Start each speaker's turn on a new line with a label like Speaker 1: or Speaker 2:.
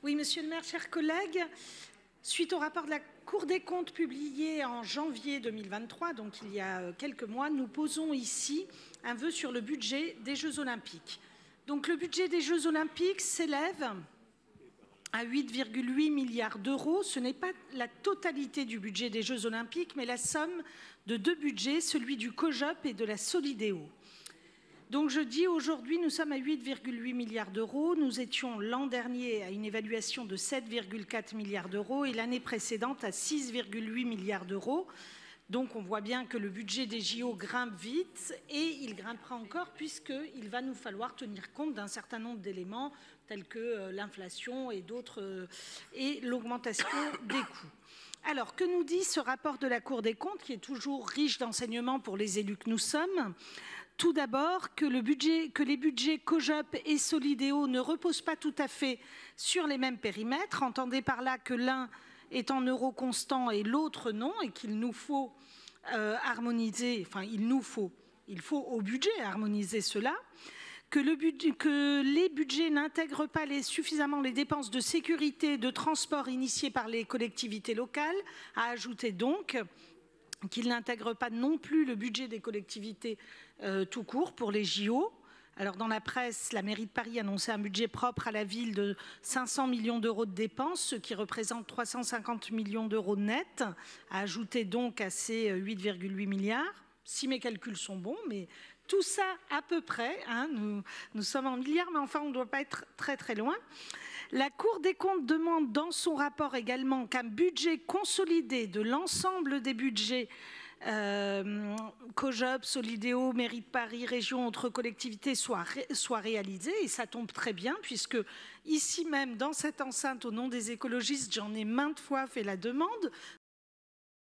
Speaker 1: Oui, monsieur le maire, chers collègues, suite au rapport de la Cour des comptes publié en janvier 2023, donc il y a quelques mois, nous posons ici un vœu sur le budget des Jeux Olympiques. Donc le budget des Jeux Olympiques s'élève à 8,8 milliards d'euros. Ce n'est pas la totalité du budget des Jeux Olympiques, mais la somme de deux budgets, celui du COJOP et de la Solidéo. Donc je dis aujourd'hui, nous sommes à 8,8 milliards d'euros. Nous étions l'an dernier à une évaluation de 7,4 milliards d'euros et l'année précédente à 6,8 milliards d'euros. Donc on voit bien que le budget des JO grimpe vite et il grimpera encore puisqu'il va nous falloir tenir compte d'un certain nombre d'éléments tels que l'inflation et d'autres et l'augmentation des coûts. Alors, que nous dit ce rapport de la Cour des comptes qui est toujours riche d'enseignements pour les élus que nous sommes ? Tout d'abord, que les budgets COJOP et Solidéo ne reposent pas tout à fait sur les mêmes périmètres. Entendez par là que l'un est en euros constants et l'autre non, et qu'il nous faut harmoniser, enfin il faut au budget harmoniser cela. Que les budgets n'intègrent pas suffisamment les dépenses de sécurité et de transport initiées par les collectivités locales, à ajouter donc qu'ils n'intègrent pas non plus le budget des collectivités tout court pour les JO. Alors dans la presse, la mairie de Paris annonçait un budget propre à la ville de 500 millions d'euros de dépenses, ce qui représente 350 millions d'euros nets, à ajouter donc à ces 8,8 milliards, si mes calculs sont bons, mais tout ça à peu près, hein, nous sommes en milliards, mais enfin on ne doit pas être très très loin. La Cour des comptes demande dans son rapport également qu'un budget consolidé de l'ensemble des budgets COJOP, Solidéo, Mairie de Paris, région, autres collectivités soit réalisé. Et ça tombe très bien puisque ici même, dans cette enceinte, au nom des écologistes, j'en ai maintes fois fait la demande.